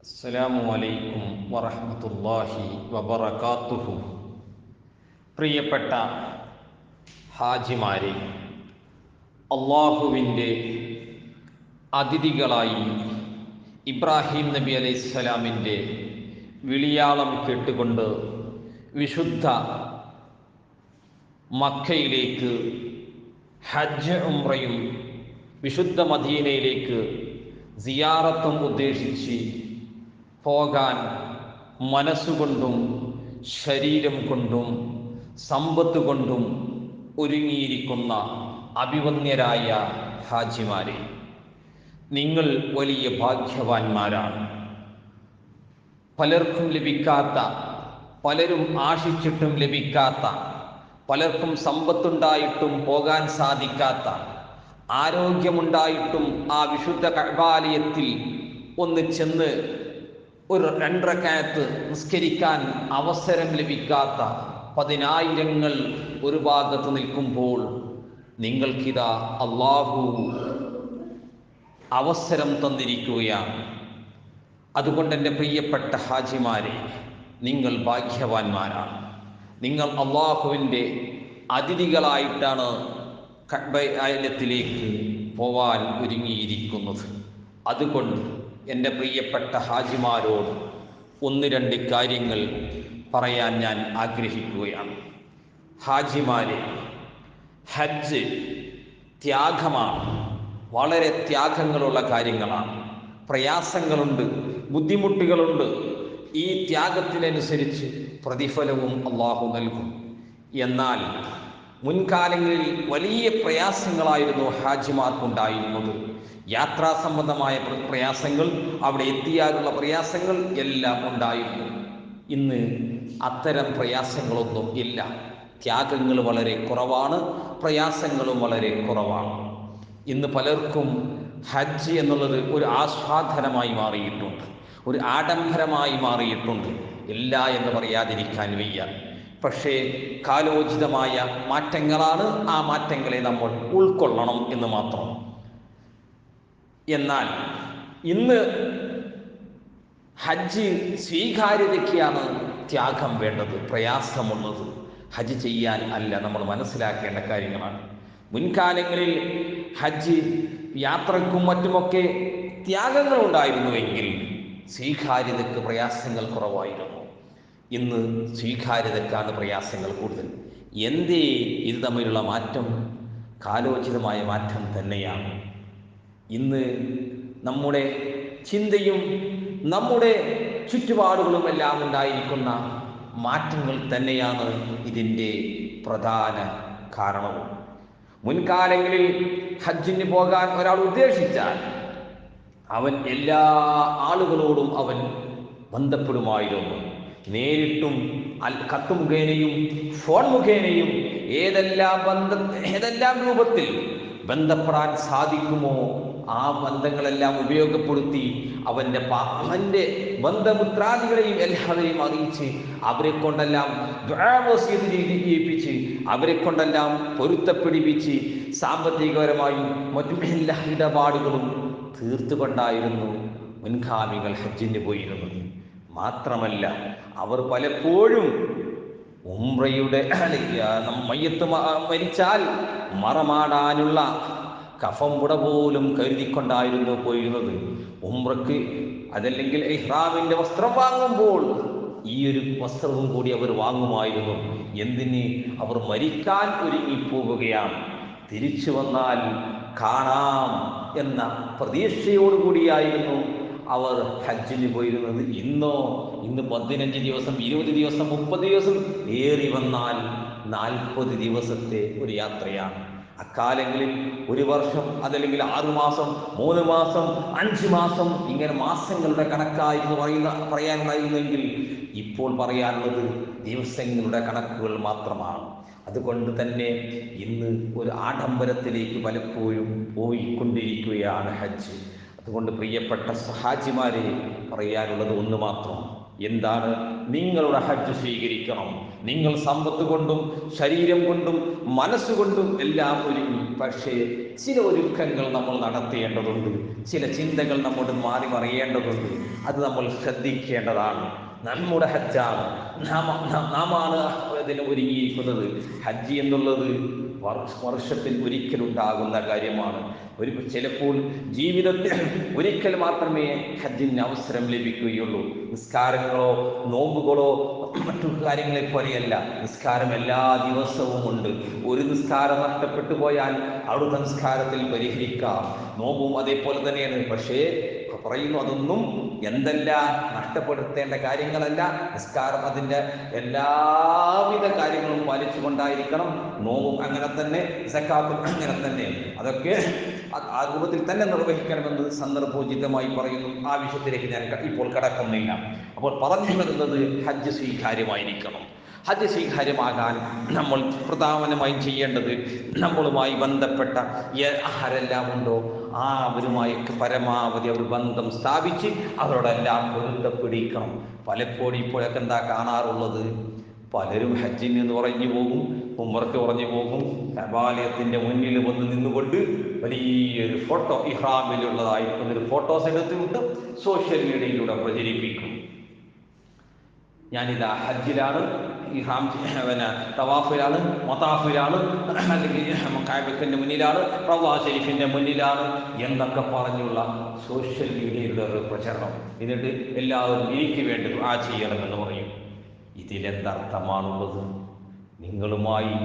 അസ്സലാമു അലൈക്കും വറഹ്മത്തുള്ളാഹി വബറകാതുഹു. പ്രിയപ്പെട്ട ഹാജിമാരെ, അള്ളാഹുവിൻ്റെ അതിഥികളായി ഇബ്രാഹിം നബി അലൈഹിസ്സലാമിൻ്റെ വിളിയാളം കേട്ടുകൊണ്ട് വിശുദ്ധ മക്കയിലേക്ക് ഹജ്ജ് ഉംറയും വിശുദ്ധ മദീനയിലേക്ക് സിയാറത്തും ഉദ്ദേശിച്ച് പോകാൻ മനസ്സുകൊണ്ടും ശരീരം കൊണ്ടും സമ്പത്ത് കൊണ്ടും ഒരുങ്ങിയിരിക്കുന്ന അഭിവന്യരായ ഹാജിമാരെ, നിങ്ങൾ വലിയ ഭാഗ്യവാന്മാരാണ്. പലർക്കും ലഭിക്കാത്ത, പലരും ആശിച്ചിട്ടും ലഭിക്കാത്ത, പലർക്കും സമ്പത്തുണ്ടായിട്ടും പോകാൻ സാധിക്കാത്ത, ആരോഗ്യമുണ്ടായിട്ടും ആ വിശുദ്ധ കഅബാലയത്തിൽ ഒന്ന് ചെന്ന് ഒരു 2 റക്അത്ത് നിസ്കരിക്കാൻ അവസരം ലഭിക്കാത്ത പതിനായിരങ്ങൾ ഒരു ഭാഗത്ത് നിൽക്കുമ്പോൾ നിങ്ങൾക്കിതാ അള്ളാഹു അവസരം തന്നിരിക്കുകയാണ്. അതുകൊണ്ട് എൻ്റെ പ്രിയപ്പെട്ട ഹാജിമാരെ, നിങ്ങൾ ഭാഗ്യവാന്മാരാണ്. നിങ്ങൾ അള്ളാഹുവിൻ്റെ അതിഥികളായിട്ടാണ് കഅബയിലേക്ക് പോവാൻ ഒരുങ്ങിയിരിക്കുന്നത്. അതുകൊണ്ട് എൻ്റെ പ്രിയപ്പെട്ട ഹാജിമാരോട് 1-2 കാര്യങ്ങൾ പറയാൻ ഞാൻ ആഗ്രഹിക്കുകയാണ്. ഹാജിമാരെ, ഹജ്ജ് ത്യാഗമാണ്. വളരെ ത്യാഗങ്ങളുള്ള കാര്യങ്ങളാണ്. പ്രയാസങ്ങളുണ്ട്, ബുദ്ധിമുട്ടുകളുണ്ട്. ഈ ത്യാഗത്തിനനുസരിച്ച് പ്രതിഫലവും അള്ളാഹു നൽകും. എന്നാൽ മുൻകാലങ്ങളിൽ വലിയ പ്രയാസങ്ങളായിരുന്നു ഹാജിമാർക്കുണ്ടായിരുന്നത്. യാത്രാ സംബന്ധമായ പ്രയാസങ്ങൾ, അവിടെ എത്തിയാലുള്ള പ്രയാസങ്ങൾ എല്ലാം ഉണ്ടായിരുന്നു. ഇന്ന് അത്തരം പ്രയാസങ്ങളൊന്നും ഇല്ല. ത്യാഗങ്ങൾ വളരെ കുറവാണ്, പ്രയാസങ്ങളും വളരെ കുറവാണ്. ഇന്ന് പലർക്കും ഹജ്ജ് എന്നുള്ളത് ഒരു ആസ്വാദനമായി മാറിയിട്ടുണ്ട്, ഒരു ആഡംബരമായി മാറിയിട്ടുണ്ട്. ഇല്ല എന്ന് പറയാതിരിക്കാൻ വയ്യ. പക്ഷേ കാലോചിതമായ മാറ്റങ്ങളാണ്. ആ മാറ്റങ്ങളെ നമ്മൾ ഉൾക്കൊള്ളണം എന്ന് മാത്രം. എന്നാൽ ഇന്ന് ഹജ്ജ് സ്വീകാര്യതയ്ക്കാണ് ത്യാഗം വേണ്ടത്, പ്രയാസമുള്ളത്. ഹജ്ജ് ചെയ്യാൻ അല്ല. നമ്മൾ മനസ്സിലാക്കേണ്ട കാര്യങ്ങളാണ്. മുൻകാലങ്ങളിൽ ഹജ്ജ് യാത്രക്കും മറ്റുമൊക്കെ ത്യാഗങ്ങൾ ഉണ്ടായിരുന്നുവെങ്കിൽ സ്വീകാര്യതയ്ക്ക് പ്രയാസങ്ങൾ കുറവായിരുന്നു. ഇന്ന് സ്വീകാര്യതയ്ക്കാണ് പ്രയാസങ്ങൾ കൂടുതൽ. എന്തേ ഇത് തമ്മിലുള്ള മാറ്റം? കാലോചിതമായ മാറ്റം തന്നെയാണ്. ഇന്ന് നമ്മുടെ ചിന്തയും നമ്മുടെ ചുറ്റുപാടുകളുമെല്ലാം ഉണ്ടായിരിക്കുന്ന മാറ്റങ്ങൾ തന്നെയാണ് ഇതിൻ്റെ പ്രധാന കാരണവും. മുൻകാലങ്ങളിൽ ഹജ്ജിന് പോകാൻ ഒരാൾ ഉദ്ദേശിച്ചാൽ അവൻ എല്ലാ ആളുകളോടും അവൻ ബന്ധപ്പെടുമായിരുന്നു. നേരിട്ടും കത്ത് മുഖേനയും ഫോൺ മുഖേനയും ഏതെല്ലാം രൂപത്തിൽ ബന്ധപ്പെടാൻ സാധിക്കുമോ ആ ബന്ധങ്ങളെല്ലാം ഉപയോഗപ്പെടുത്തി അവൻ്റെ ബന്ധമിത്രാദികളെയും എല്ലാവരെയും അറിയിച്ച് അവരെ കൊണ്ടെല്ലാം ചെയ്യിപ്പിച്ച് അവരെ കൊണ്ടെല്ലാം പൊരുത്തപ്പിടിപ്പിച്ച് സാമ്പത്തികപരമായും മറ്റും എല്ലാ ഇടപാടുകളും തീർത്തുകൊണ്ടായിരുന്നു മുൻഗാമികൾ ഹജ്ജിന് പോയിരുന്നത്. മാത്രമല്ല, അവർ പലപ്പോഴും ഉംറയുടെ മയ്യത്ത് മരിച്ചാൽ മറമാടാനുള്ള കഫംപുട പോലും കരുതിക്കൊണ്ടായിരുന്നു പോയിരുന്നത്. ഉംറക്ക് അതല്ലെങ്കിൽ ഇഹ്റാമിൻ്റെ വസ്ത്രം വാങ്ങുമ്പോൾ ഈ ഒരു വസ്ത്രവും കൂടി അവർ വാങ്ങുമായിരുന്നു. എന്തിന്? അവർ മരിക്കാൻ ഒരുങ്ങിപ്പോവുകയാണ്. തിരിച്ചു വന്നാൽ കാണാം എന്ന പ്രതീക്ഷയോടുകൂടിയായിരുന്നു അവർ ഹജ്ജിന് പോയിരുന്നത്. ഇന്ന് 15 ദിവസം, 20 ദിവസം, 30 ദിവസം, ഏറി വന്നാൽ 40 ദിവസത്തെ ഒരു യാത്രയാണ്. അക്കാലങ്ങളിൽ 1 വർഷം, അതല്ലെങ്കിൽ 6 മാസം, 3 മാസം, 5 മാസം, ഇങ്ങനെ മാസങ്ങളുടെ കണക്കായിരുന്നു പറയാനുണ്ടായിരുന്നെങ്കിൽ ഇപ്പോൾ പറയാനുള്ളത് ദിവസങ്ങളുടെ കണക്കുകൾ മാത്രമാണ്. അതുകൊണ്ട് തന്നെ ഇന്ന് ഒരു ആഡംബരത്തിലേക്ക് പലപ്പോഴും പോയിക്കൊണ്ടിരിക്കുകയാണ് ഹജ്ജ്. അതുകൊണ്ട് പ്രിയപ്പെട്ട ഹാജിമാരെ, പറയാനുള്ളത് ഒന്ന് മാത്രം. എന്താണ്? നിങ്ങളുടെ ഹജ്ജ് സ്വീകരിക്കണം. നിങ്ങൾ സമ്പത്ത് കൊണ്ടും ശരീരം കൊണ്ടും മനസ്സുകൊണ്ടും എല്ലാം ഒരുങ്ങി പക്ഷേ ചില ഒരുക്കങ്ങൾ നമ്മൾ നടത്തേണ്ടതുണ്ട്, ചില ചിന്തകൾ നമ്മോട് മാറി മറിയേണ്ടതുണ്ട്. അത് നമ്മൾ ശ്രദ്ധിക്കേണ്ടതാണ്. നമ്മുടെ ഹജ്ജാണ്, നാമാണ് അതിന് ഒരുങ്ങിയിരിക്കുന്നത്. ഹജ്ജ് എന്നുള്ളത് വർഷത്തിൽ ഒരിക്കലുണ്ടാകുന്ന കാര്യമാണ്. ചിലപ്പോൾ ജീവിതത്തിൽ ഒരിക്കൽ മാത്രമേ ഹജ്ജിന് അവസരം ലഭിക്കുകയുള്ളൂ. നിസ്കാരങ്ങളോ നോമ്പുകളോ മറ്റു കാര്യങ്ങളെ പോലെയല്ല. നിസ്കാരം എല്ലാ ദിവസവും ഉണ്ട്. ഒരു നിസ്കാരം നഷ്ടപ്പെട്ടു പോയാൽ അവിടുത്തെ നിസ്കാരത്തിൽ പരിഹരിക്കാം. നോമ്പും അതേപോലെ തന്നെയാണ്. പക്ഷേ പറയുന്നു, അതൊന്നും എന്തല്ല, നഷ്ടപ്പെടുത്തേണ്ട കാര്യങ്ങളല്ല. നിസ്കാരം അതിൻ്റെ എല്ലാവിധ കാര്യങ്ങളും പാലിച്ചുകൊണ്ടായിരിക്കണം. നോമ്പും അങ്ങനെ തന്നെ, സക്കാത്തും അങ്ങനെ തന്നെ. അതൊക്കെ ആ രൂപത്തിൽ തന്നെ നിർവഹിക്കണമെന്ന് സന്ദർഭോചിതമായി പറയുന്നു. ആ വിഷയത്തിലേക്ക് ഞാൻ ഇപ്പോൾ കടക്കുന്നില്ല. അപ്പോൾ പറഞ്ഞു വരുന്നത്, ഹജ്ജ് സ്വീകാര്യമായിരിക്കണം. ഹജ്ജ് സ്വീകാര്യമാകാൻ നമ്മൾ പ്രധാനമായും ചെയ്യേണ്ടത്, നമ്മളുമായി ബന്ധപ്പെട്ട ആരെല്ലാം ഉണ്ടോ അവരുമായൊക്കെ പരമാവധി അവർ ബന്ധം സ്ഥാപിച്ച് അവരോടെല്ലാം പൊരുത്തപ്പെടിക്കണം. പലപ്പോഴും ഇപ്പോഴൊക്കെ എന്താ കാണാറുള്ളത്, പലരും ഹജ്ജിന് എന്ന് പറഞ്ഞു പോകും, ഉംറയ്ക്ക് പറഞ്ഞു പോകും, കഅബാലയത്തിന്റെ മുന്നിൽ വന്ന് നിന്നുകൊണ്ട് വലിയൊരു ഫോട്ടോ, ഇഹ്റാമിലുള്ളതായിരിക്കുന്നൊരു ഫോട്ടോസ് എടുത്തുകൊണ്ട് സോഷ്യൽ മീഡിയയിലൂടെ പ്രചരിപ്പിക്കും. ഞാനിതാ ഹജ്ജിലാണ്, ഇഹ്റാം തവാഫിലാണ്, മതാഫിലാണ്, അല്ലെങ്കിൽ കഅബത്തിന്റെ മുന്നിലാണ്, റൗള ശരീഫിന്റെ മുന്നിലാണ് എന്നൊക്കെ പറഞ്ഞുള്ള സോഷ്യൽ മീഡിയയിലുള്ള ഒരു പ്രചരണം. എന്നിട്ട് എല്ലാവരും എനിക്ക് വേണ്ടി ദുആ ചെയ്യണമെന്ന് പറയും. ഇതിലെന്തർത്ഥമാണുള്ളത്? നിങ്ങളുമായി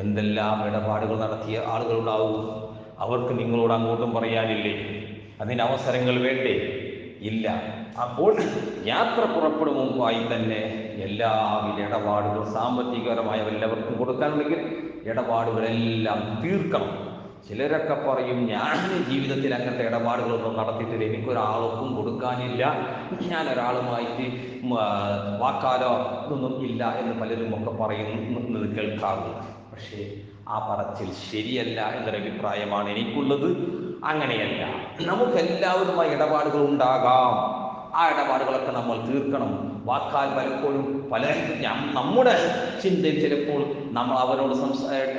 എന്തെല്ലാം ഇടപാടുകൾ നടത്തിയ ആളുകളുണ്ടാവും. അവർക്ക് നിങ്ങളോട് അങ്ങോട്ടും പറയാനില്ലേ? അതിന് അവസരങ്ങൾ വേണ്ടേ? ഇല്ല. അപ്പോൾ യാത്ര പുറപ്പെടും മുമ്പായി തന്നെ എല്ലാവിധ ഇടപാടുകളും സാമ്പത്തികപരമായ എല്ലാവർക്കും കൊടുക്കാനുണ്ടെങ്കിൽ ഇടപാടുകളെല്ലാം തീർക്കണം. ചിലരൊക്കെ പറയും, ഞാൻ ജീവിതത്തിൽ അങ്ങനത്തെ ഇടപാടുകളൊന്നും നടത്തിയിട്ടില്ല, എനിക്കൊരാൾക്കും കൊടുക്കാനില്ല, ഞാൻ ഒരാളുമായിട്ട് വാക്കാലോ ഇതൊന്നും ഇല്ല എന്ന് പലരും ഒക്കെ പറയുന്നത് കേൾക്കാറുണ്ട്. പക്ഷേ ആ പറച്ചിൽ ശരിയല്ല എന്നൊരു അഭിപ്രായമാണ് എനിക്കുള്ളത്. അങ്ങനെയല്ല, നമുക്കെല്ലാവരുമായി ഇടപാടുകൾ ഉണ്ടാകാം. ആ ഇടപാടുകളൊക്കെ നമ്മൾ തീർക്കണം. വാക്കാൽ പലപ്പോഴും നമ്മുടെ ചിന്തയിൽ ചിലപ്പോൾ നമ്മൾ അവനോട്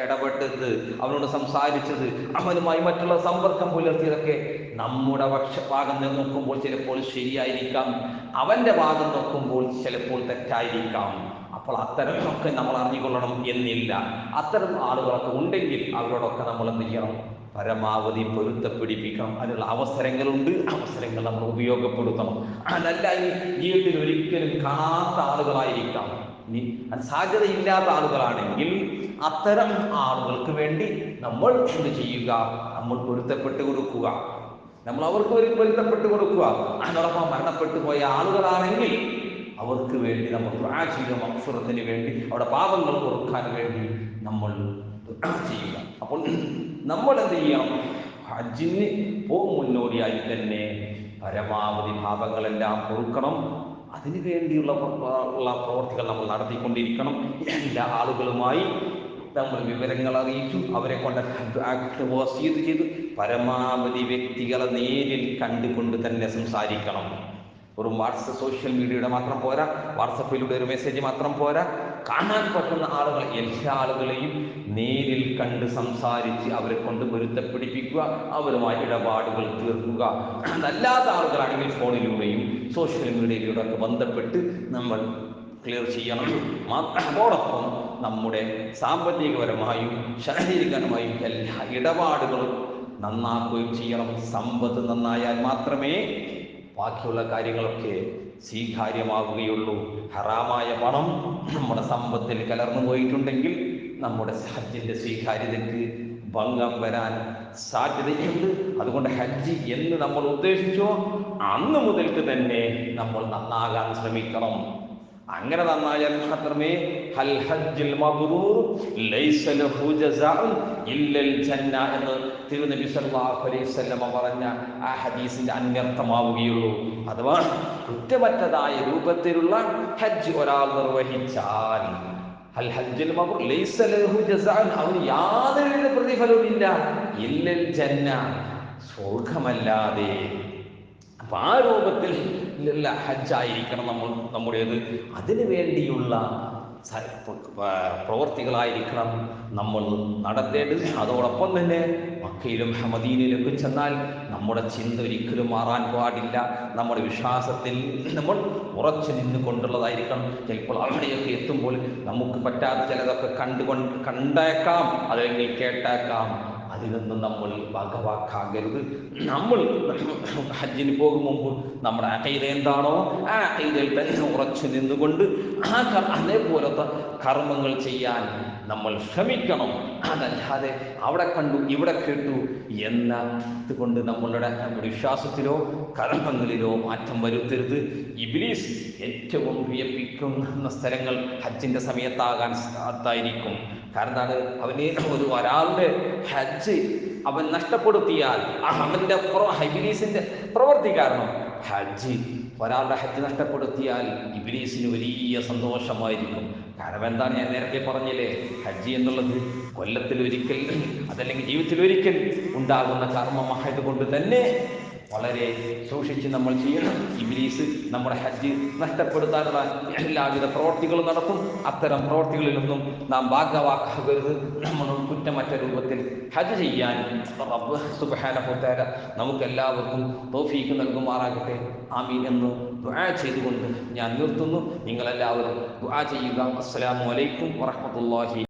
ഇടപെട്ടത്, അവനോട് സംസാരിച്ചത്, അവനുമായി മറ്റുള്ള സമ്പർക്കം പുലർത്തിയതൊക്കെ നമ്മുടെ ഭാഗം നോക്കുമ്പോൾ ചിലപ്പോൾ ശരിയായിരിക്കാം, അവന്റെ ഭാഗം നോക്കുമ്പോൾ ചിലപ്പോൾ തെറ്റായിരിക്കാം. അപ്പോൾ അത്തരമൊക്കെ നമ്മൾ അറിഞ്ഞുകൊള്ളണം എന്നില്ല. അത്തരം ആളുകളൊക്കെ ഉണ്ടെങ്കിൽ അവരോടൊക്കെ നമ്മൾ എന്ത് ചെയ്യണം? പരമാവധി പൊരുത്തപ്പിടിപ്പിക്കണം. അതിനുള്ള അവസരങ്ങളുണ്ട്, അവസരങ്ങൾ നമ്മൾ ഉപയോഗപ്പെടുത്തണം. അതല്ല, ഈ ജീവിതത്തിൽ ഒരിക്കലും കാണാത്ത ആളുകളായിരിക്കാം, ഇനി സാധ്യതയില്ലാത്ത ആളുകളാണെങ്കിൽ അത്തരം ആളുകൾക്ക് വേണ്ടി നമ്മൾ എന്ത് ചെയ്യുക? നമ്മൾ പൊരുത്തപ്പെട്ട് കൊടുക്കുക. നമ്മൾ അവർക്ക് ഒരു പൊരുത്തപ്പെട്ട് കൊടുക്കുക. അതോടൊപ്പം മരണപ്പെട്ടു പോയ ആളുകളാണെങ്കിൽ അവർക്ക് വേണ്ടി നമ്മൾ ദുആ ചെയ്യുക. മഗ്ഫിറത്തിന് വേണ്ടി, അവിടെ പാപങ്ങൾ പൊറുക്കാൻ വേണ്ടി നമ്മൾ ദുആ ചെയ്യുക. അപ്പോൾ നമ്മൾ എന്ത് ചെയ്യണം? ഹജ്ജിന് പോകും മുന്നോടിയായി തന്നെ പരമാവധി പാപങ്ങളെല്ലാം പൊറുക്കണം. അതിനു വേണ്ടിയുള്ള പ്രവർത്തികൾ നമ്മൾ നടത്തിക്കൊണ്ടിരിക്കണം. എല്ലാ ആളുകളുമായി നമ്മൾ വിവരങ്ങൾ അറിയിച്ചു, അവരെ കൊണ്ട് വസിയത്ത് ചെയ്തു. പരമാവധി വ്യക്തികളെ നേരിൽ കണ്ടുകൊണ്ട് തന്നെ സംസാരിക്കണം. ഒരു സോഷ്യൽ മീഡിയയുടെ മാത്രം പോരാ, വാട്സപ്പിലൂടെ ഒരു മെസ്സേജ് മാത്രം പോരാ. കാണാൻ പറ്റുന്ന ആളുകൾ, എല്ലാ ആളുകളെയും നേരിൽ കണ്ട് സംസാരിച്ച് അവരെ കൊണ്ട് പൊരുത്തപ്പിടിപ്പിക്കുക, അവരുമായി ഇടപാടുകൾ തീർക്കുക. അല്ലാത്ത ആളുകളാണെങ്കിൽ ഫോണിലൂടെയും സോഷ്യൽ മീഡിയയിലൂടെ ഒക്കെ ബന്ധപ്പെട്ട് നമ്മൾ ക്ലിയർ ചെയ്യണം. അതോടൊപ്പം നമ്മുടെ സാമ്പത്തികപരമായും ശാരീരികപരമായും എല്ലാ ഇടപാടുകളും നന്നാക്കുകയും ചെയ്യണം. സമ്പത്ത് നന്നായാൽ മാത്രമേ ബാക്കിയുള്ള കാര്യങ്ങളൊക്കെ സ്വീകാര്യമാവുകയുള്ളൂ. ഹറാമായ പണം നമ്മുടെ സമ്പത്തിൽ കലർന്നു പോയിട്ടുണ്ടെങ്കിൽ നമ്മുടെ ഹജ്ജിന്റെ സ്വീകാര്യതയ്ക്ക് ഭംഗം വരാൻ സാധ്യതയുണ്ട്. അതുകൊണ്ട് ഹജ്ജ് എന്ന് നമ്മൾ ഉദ്ദേശിച്ചോ അന്ന് മുതൽക്ക് തന്നെ നമ്മൾ നന്നാകാൻ ശ്രമിക്കണം. അങ്ങനെ നന്നായാൽ മാത്രമേ ഹൽ ഹജ്ജുൽ മബ്റൂർ ലൈസ ലഹു ജസാഉൻ ഇല്ലൽ ജന്ന എന്ന് തിരുനബി സല്ലല്ലാഹു അലൈഹി വസല്ലം പറഞ്ഞ ആ ഹദീസിന്റെ അന്വർത്ഥമാവുകയുള്ളൂ. അഥവാ കുറ്റമറ്റതായ രൂപത്തിലുള്ള ഹജ്ജ് ഒരാൾ നിർവഹിച്ചാൽ ഹൽ ഹജ്ജുൽ മബ്റൂർ ലൈസ ലഹു ജസാഉൻ, അവന് യാതൊരു പ്രതിഫലവും ഇല്ല, ഇല്ലൽ ജന്ന, സ്വർഗ്ഗമല്ലാതെ. അപ്പൊ ആ രൂപത്തിൽ ഹജ്ജായിരിക്കണം നമ്മുടേത്. അതിനു വേണ്ടിയുള്ള പ്രവർത്തികളായിരിക്കണം നമ്മൾ നടത്തേണ്ടത്. അതോടൊപ്പം തന്നെ മക്കയിലും മദീനയിലൊക്കെ ചെന്നാൽ നമ്മുടെ ചിന്ത ഒരിക്കലും മാറാൻ പാടില്ല. നമ്മുടെ വിശ്വാസത്തിൽ നമ്മൾ ഉറച്ചു നിന്നുകൊണ്ടുള്ളതായിരിക്കണം. ചിലപ്പോൾ അവിടെയൊക്കെ എത്തുമ്പോൾ നമുക്ക് പറ്റാത്ത ചിലതൊക്കെ കണ്ടേക്കാം, അല്ലെങ്കിൽ കേട്ടേക്കാം. അതിനൊന്നും നമ്മൾ ഭാഗവാക്കാകരുത്. നമ്മൾ ഹജ്ജിന് പോകും മുമ്പ് നമ്മുടെ അഖീദ എന്താണോ ആ അഖീദയിൽ തന്നെ ഉറച്ചു നിന്നുകൊണ്ട് അതേപോലത്തെ കർമ്മങ്ങൾ ചെയ്യാൻ നമ്മൾ ശ്രമിക്കണം. അതല്ലാതെ അവിടെ കണ്ടു ഇവിടെ കേട്ടു എന്നതുകൊണ്ട് നമ്മളുടെ വിശ്വാസത്തിലോ കർമ്മങ്ങളിലോ മാറ്റം വരുത്തരുത്. ഇബ്ലീസ് ഏറ്റവും വിയപ്പിക്കുന്ന സ്ഥലങ്ങൾ ഹജ്ജിന്റെ സമയത്താകാൻ സാധ്യതായിരിക്കും. കാരണം എന്താണ്? അവന് ഒരാളുടെ ഹജ്ജ് അവൻ നഷ്ടപ്പെടുത്തിയാൽ അവന്റെ ഇബ്ലീസിന്റെ പ്രവൃത്തി കാരണം ഒരാളുടെ ഹജ്ജ് നഷ്ടപ്പെടുത്തിയാൽ ഇബ്ലീസിന് വലിയ സന്തോഷമായിരിക്കും. കാരണം എന്താണ്? ഞാൻ നേരത്തെ പറഞ്ഞില്ലേ, ഹജ്ജ് എന്നുള്ളത് കൊല്ലത്തിൽ ഒരിക്കൽ അതല്ലെങ്കിൽ ജീവിതത്തിൽ ഒരിക്കൽ ഉണ്ടാകുന്ന കർമ്മമായതുകൊണ്ട് തന്നെ വളരെ സൂക്ഷിച്ച് നമ്മൾ ചെയ്യണം. ഇബ്ലീസ് നമ്മുടെ ഹജ്ജ് നഷ്ടപ്പെടുത്താനുള്ള എല്ലാവിധ പ്രവർത്തികളും നടത്തും. അത്തരം പ്രവർത്തികളിലൊന്നും നാം ഭാഗവാക്കാകരുത്. നമ്മൾ കുറ്റമറ്റ രൂപത്തിൽ ഹജ്ജ് ചെയ്യാൻ റബ്ബ് സുബ്ഹാനഹു വ തആല നമുക്കെല്ലാവർക്കും തൗഫീഖ് നൽകുമാറാകട്ടെ. ആമീൻ എന്ന് ദുആ ചെയ്തുകൊണ്ട് ഞാൻ നിർത്തുന്നു. നിങ്ങളെല്ലാവരും ദുആ ചെയ്യുക. അസ്സലാമു അലൈക്കും വറഹ്മത്തുള്ളാഹി